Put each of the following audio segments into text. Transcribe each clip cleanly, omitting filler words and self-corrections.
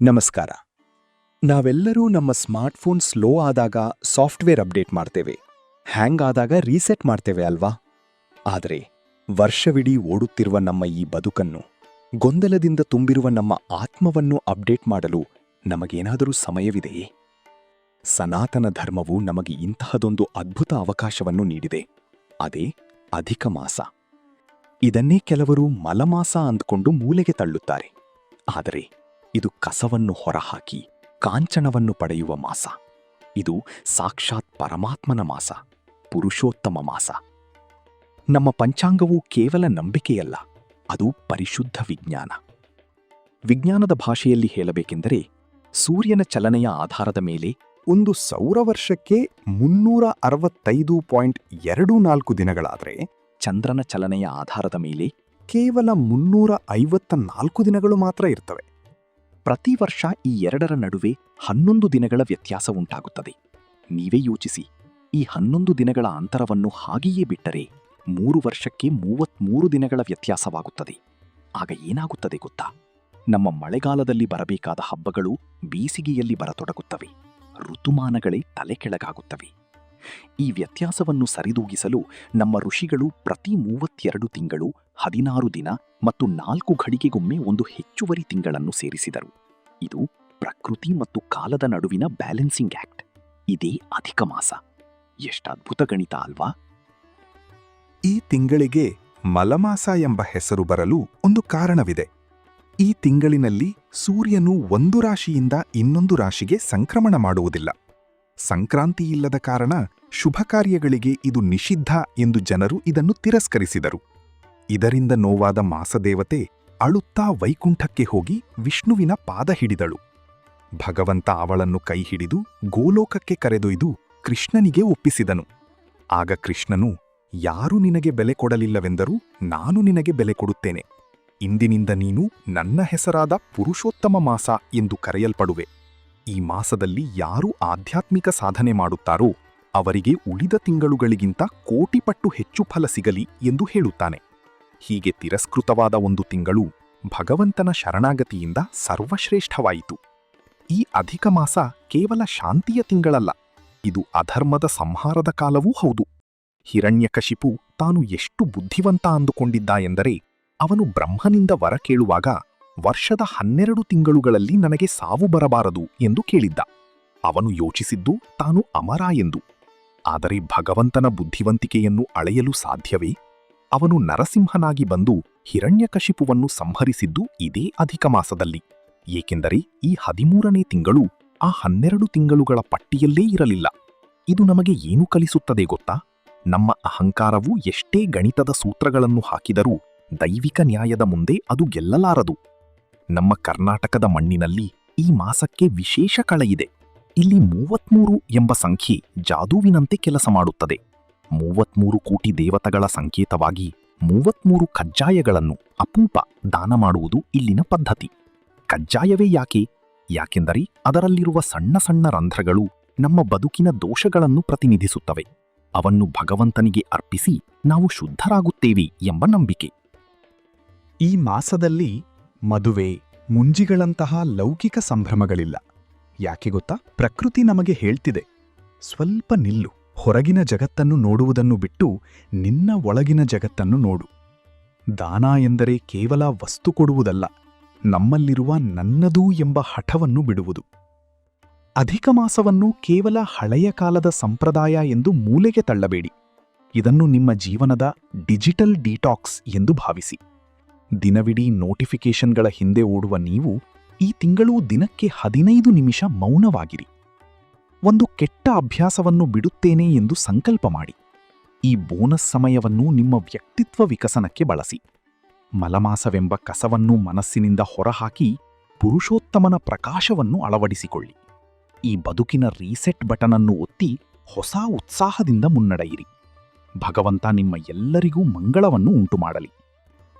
ನಮಸ್ಕಾರ. ನಾವೆಲ್ಲರೂ ನಮ್ಮ ಸ್ಮಾರ್ಟ್ಫೋನ್ ಸ್ಲೋ ಆದಾಗ ಸಾಫ್ಟ್ವೇರ್ ಅಪ್ಡೇಟ್ ಮಾಡ್ತೇವೆ, ಹ್ಯಾಂಗ್ ಆದಾಗ ರೀಸೆಟ್ ಮಾಡ್ತೇವೆ ಅಲ್ವಾ? ಆದರೆ ವರ್ಷವಿಡೀ ಓಡುತ್ತಿರುವ ನಮ್ಮ ಈ ಬದುಕನ್ನು, ಗೊಂದಲದಿಂದ ತುಂಬಿರುವ ನಮ್ಮ ಆತ್ಮವನ್ನು ಅಪ್ಡೇಟ್ ಮಾಡಲು ನಮಗೇನಾದರೂ ಸಮಯವಿದೆಯೇ? ಸನಾತನ ಧರ್ಮವು ನಮಗೆ ಇಂತಹದೊಂದು ಅದ್ಭುತ ಅವಕಾಶವನ್ನು ನೀಡಿದೆ. ಅದೇ ಅಧಿಕ ಮಾಸ. ಇದನ್ನೇ ಕೆಲವರು ಮಲಮಾಸ ಅಂದ್ಕೊಂಡು ಮೂಲೆಗೆ ತಳ್ಳುತ್ತಾರೆ. ಆದರೆ ಇದು ಕಸವನ್ನು ಹೊರಹಾಕಿ ಕಾಂಚನವನ್ನು ಪಡೆಯುವ ಮಾಸ. ಇದು ಸಾಕ್ಷಾತ್ ಪರಮಾತ್ಮನ ಮಾಸ, ಪುರುಷೋತ್ತಮ ಮಾಸ. ನಮ್ಮ ಪಂಚಾಂಗವು ಕೇವಲ ನಂಬಿಕೆಯಲ್ಲ, ಅದು ಪರಿಶುದ್ಧ ವಿಜ್ಞಾನ. ವಿಜ್ಞಾನದ ಭಾಷೆಯಲ್ಲಿ ಹೇಳಬೇಕೆಂದರೆ, ಸೂರ್ಯನ ಚಲನೆಯ ಆಧಾರದ ಮೇಲೆ ಒಂದು ಸೌರವರ್ಷಕ್ಕೆ 365.24 ದಿನಗಳಾದರೆ, ಚಂದ್ರನ ಚಲನೆಯ ಆಧಾರದ ಮೇಲೆ ಕೇವಲ 354 ದಿನಗಳು ಮಾತ್ರ ಇರ್ತವೆ. ಪ್ರತಿ ವರ್ಷ ಈ ಎರಡರ ನಡುವೆ 11 ದಿನಗಳ ವ್ಯತ್ಯಾಸ ಉಂಟಾಗುತ್ತದೆ. ನೀವೇ ಯೋಚಿಸಿ, ಈ 11 ದಿನಗಳ ಅಂತರವನ್ನು ಹಾಗೆಯೇ ಬಿಟ್ಟರೆ 3 ವರ್ಷಕ್ಕೆ 33 ದಿನಗಳ ವ್ಯತ್ಯಾಸವಾಗುತ್ತದೆ. ಆಗ ಏನಾಗುತ್ತದೆ ಗೊತ್ತಾ? ನಮ್ಮ ಮಳೆಗಾಲದಲ್ಲಿ ಬರಬೇಕಾದ ಹಬ್ಬಗಳು ಬೇಸಿಗೆಯಲ್ಲಿ ಬರತೊಡಗುತ್ತವೆ. ಋತುಮಾನಗಳೇ ತಲೆಕೆಳಗಾಗುತ್ತವೆ. ಈ ವ್ಯತ್ಯಾಸವನ್ನು ಸರಿದೂಗಿಸಲು ನಮ್ಮ ಋಷಿಗಳು ಪ್ರತಿ 32 ತಿಂಗಳು 16 ದಿನ ಮತ್ತು 4 ಘಳಿಗೆಗೊಮ್ಮೆ ಒಂದು ಹೆಚ್ಚುವರಿ ತಿಂಗಳನ್ನು ಸೇರಿಸಿದರು. ಇದು ಪ್ರಕೃತಿ ಮತ್ತು ಕಾಲದ ನಡುವಿನ ಬ್ಯಾಲೆನ್ಸಿಂಗ್ ಆಕ್ಟ್. ಇದೇ ಅಧಿಕ ಮಾಸ. ಎಷ್ಟದ್ಭುತ ಗಣಿತ ಅಲ್ವಾ? ಈ ತಿಂಗಳಿಗೆ ಮಲಮಾಸ ಎಂಬ ಹೆಸರು ಬರಲು ಒಂದು ಕಾರಣವಿದೆ. ಈ ತಿಂಗಳಿನಲ್ಲಿ ಸೂರ್ಯನು ಒಂದು ರಾಶಿಯಿಂದ ಇನ್ನೊಂದು ರಾಶಿಗೆ ಸಂಕ್ರಮಣ ಮಾಡುವುದಿಲ್ಲ. ಸಂಕ್ರಾಂತಿಯಿಲ್ಲದ ಕಾರಣ ಶುಭ ಕಾರ್ಯಗಳಿಗೆ ಇದು ನಿಷಿದ್ಧ ಎಂದು ಜನರು ಇದನ್ನು ತಿರಸ್ಕರಿಸಿದರು. ಇದರಿಂದ ನೋವಾದ ಮಾಸದೇವತೆ ಅಳುತ್ತಾ ವೈಕುಂಠಕ್ಕೆ ಹೋಗಿ ವಿಷ್ಣುವಿನ ಪಾದ ಹಿಡಿದಳು. ಭಗವಂತ ಅವಳನ್ನು ಕೈ ಹಿಡಿದು ಗೋಲೋಕಕ್ಕೆ ಕರೆದೊಯ್ದು ಕೃಷ್ಣನಿಗೆ ಒಪ್ಪಿಸಿದನು. ಆಗ ಕೃಷ್ಣನು, ಯಾರು ನಿನಗೆ ಬೆಲೆ ಕೊಡಲಿಲ್ಲವೆಂದರೂ ನಾನು ನಿನಗೆ ಬೆಲೆ ಕೊಡುತ್ತೇನೆ. ಇಂದಿನಿಂದ ನೀನು ನನ್ನ ಹೆಸರಾದ ಪುರುಷೋತ್ತಮ ಮಾಸ ಎಂದು ಕರೆಯಲ್ಪಡುವೆ. ಈ ಮಾಸದಲ್ಲಿ ಯಾರು ಆಧ್ಯಾತ್ಮಿಕ ಸಾಧನೆ ಮಾಡುತ್ತಾರೋ ಅವರಿಗೆ ಉಳಿದ ತಿಂಗಳುಗಳಿಗಿಂತ ಕೋಟಿಪಟ್ಟು ಹೆಚ್ಚು ಫಲ ಸಿಗಲಿ ಎಂದು ಹೇಳುತ್ತಾನೆ. ಹೀಗೆ ತಿರಸ್ಕೃತವಾದ ಒಂದು ತಿಂಗಳು ಭಗವಂತನ ಶರಣಾಗತಿಯಿಂದ ಸರ್ವಶ್ರೇಷ್ಠವಾಯಿತು. ಈ ಅಧಿಕ ಮಾಸ ಕೇವಲ ಶಾಂತಿಯ ತಿಂಗಳಲ್ಲ, ಇದು ಅಧರ್ಮದ ಸಂಹಾರದ ಕಾಲವೂ ಹೌದು. ಹಿರಣ್ಯಕಶಿಪು ತಾನು ಎಷ್ಟು ಬುದ್ಧಿವಂತ ಅಂದುಕೊಂಡಿದ್ದ ಎಂದರೆ, ಅವನು ಬ್ರಹ್ಮನಿಂದ ವರ ಕೇಳುವಾಗ ವರ್ಷದ 12 ತಿಂಗಳುಗಳಲ್ಲಿ ನನಗೆ ಸಾವು ಬರಬಾರದು ಎಂದು ಕೇಳಿದ್ದ. ಅವನು ಯೋಚಿಸಿದ್ದು ತಾನು ಅಮರ ಎಂದು. ಆದರೆ ಭಗವಂತನ ಬುದ್ಧಿವಂತಿಕೆಯನ್ನು ಅಳೆಯಲು ಸಾಧ್ಯವೇ? ಅವನು ನರಸಿಂಹನಾಗಿ ಬಂದು ಹಿರಣ್ಯಕಶಿಪುವನ್ನು ಸಂಹರಿಸಿದ್ದು ಇದೇ ಅಧಿಕ ಮಾಸದಲ್ಲಿ. ಏಕೆಂದರೆ ಈ 13ನೇ ತಿಂಗಳು ಆ 12 ತಿಂಗಳುಗಳ ಪಟ್ಟಿಯಲ್ಲೇ ಇರಲಿಲ್ಲ. ಇದು ನಮಗೆ ಏನು ಕಲಿಸುತ್ತದೆ ಗೊತ್ತಾ? ನಮ್ಮ ಅಹಂಕಾರವು ಎಷ್ಟೇ ಗಣಿತದ ಸೂತ್ರಗಳನ್ನು ಹಾಕಿದರೂ ದೈವಿಕ ನ್ಯಾಯದ ಮುಂದೆ ಅದು ಗೆಲ್ಲಲಾರದು. ನಮ್ಮ ಕರ್ನಾಟಕದ ಮಣ್ಣಿನಲ್ಲಿ ಈ ಮಾಸಕ್ಕೆ ವಿಶೇಷ ಕಳೆಯಿದೆ. ಇಲ್ಲಿ 33 ಎಂಬ ಸಂಖ್ಯೆ ಜಾದೂವಿನಂತೆ ಕೆಲಸ ಮಾಡುತ್ತದೆ. 33 ಕೋಟಿ ದೇವತೆಗಳ ಸಂಕೇತವಾಗಿ 33 ಕಜ್ಜಾಯಗಳನ್ನು ಅಪೂಪ ದಾನ ಮಾಡುವುದು ಇಲ್ಲಿನ ಪದ್ಧತಿ. ಕಜ್ಜಾಯವೇ ಯಾಕೆ? ಯಾಕೆಂದರೆ ಅದರಲ್ಲಿರುವ ಸಣ್ಣ ಸಣ್ಣ ರಂಧ್ರಗಳು ನಮ್ಮ ಬದುಕಿನ ದೋಷಗಳನ್ನು ಪ್ರತಿನಿಧಿಸುತ್ತವೆ. ಅವನ್ನು ಭಗವಂತನಿಗೆ ಅರ್ಪಿಸಿ ನಾವು ಶುದ್ಧರಾಗುತ್ತೇವೆ ಎಂಬ ನಂಬಿಕೆ. ಈ ಮಾಸದಲ್ಲಿ ಮದುವೆ, ಮುಂಜಿಗಳಂತಹ ಲೌಕಿಕ ಸಂಭ್ರಮಗಳಿಲ್ಲ. ಯಾಕೆ ಗೊತ್ತಾ? ಪ್ರಕೃತಿ ನಮಗೆ ಹೇಳ್ತಿದೆ, ಸ್ವಲ್ಪ ನಿಲ್ಲು, ಹೊರಗಿನ ಜಗತ್ತನ್ನು ನೋಡುವುದನ್ನು ಬಿಟ್ಟು ನಿನ್ನ ಒಳಗಿನ ಜಗತ್ತನ್ನು ನೋಡು. ದಾನ ಎಂದರೆ ಕೇವಲ ವಸ್ತು ಕೊಡುವುದಲ್ಲ, ನಮ್ಮಲ್ಲಿರುವ ನನ್ನದೂ ಎಂಬ ಹಠವನ್ನು ಬಿಡುವುದು. ಅಧಿಕ ಮಾಸವನ್ನು ಕೇವಲ ಹಳೆಯ ಕಾಲದ ಸಂಪ್ರದಾಯ ಎಂದು ಮೂಲೆಗೆ ತಳ್ಳಬೇಡಿ. ಇದನ್ನು ನಿಮ್ಮ ಜೀವನದ ಡಿಜಿಟಲ್ ಡಿಟಾಕ್ಸ್ ಎಂದು ಭಾವಿಸಿ. ದಿನವಿಡೀ ನೋಟಿಫಿಕೇಷನ್ಗಳ ಹಿಂದೆ ಓಡುವ ನೀವು ಈ ತಿಂಗಳು ದಿನಕ್ಕೆ 15 ನಿಮಿಷ ಮೌನವಾಗಿರಿ. ಒಂದು ಕೆಟ್ಟ ಅಭ್ಯಾಸವನ್ನು ಬಿಡುತ್ತೇನೆ ಎಂದು ಸಂಕಲ್ಪ ಮಾಡಿ. ಈ ಬೋನಸ್ ಸಮಯವನ್ನು ನಿಮ್ಮ ವ್ಯಕ್ತಿತ್ವ ವಿಕಸನಕ್ಕೆ ಬಳಸಿ. ಮಲಮಾಸವೆಂಬ ಕಸವನ್ನು ಮನಸ್ಸಿನಿಂದ ಹೊರಹಾಕಿ ಪುರುಷೋತ್ತಮನ ಪ್ರಕಾಶವನ್ನು ಅಳವಡಿಸಿಕೊಳ್ಳಿ. ಈ ಬದುಕಿನ ರೀಸೆಟ್ ಬಟನ್ ಅನ್ನು ಒತ್ತಿ ಹೊಸ ಉತ್ಸಾಹದಿಂದ ಮುನ್ನಡೆಯಿರಿ. ಭಗವಂತ ನಿಮ್ಮ ಎಲ್ಲರಿಗೂ ಮಂಗಳವನ್ನು ಉಂಟುಮಾಡಲಿ.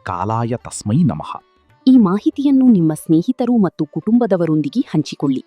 ಕಾಲಾಯ ತಸ್ಮೈ ನಮಃ. ಈ ಮಾಹಿತಿಯನ್ನು ನಿಮ್ಮ ಸ್ನೇಹಿತರು ಮತ್ತು ಕುಟುಂಬದವರೊಂದಿಗೆ ಹಂಚಿಕೊಳ್ಳಿ.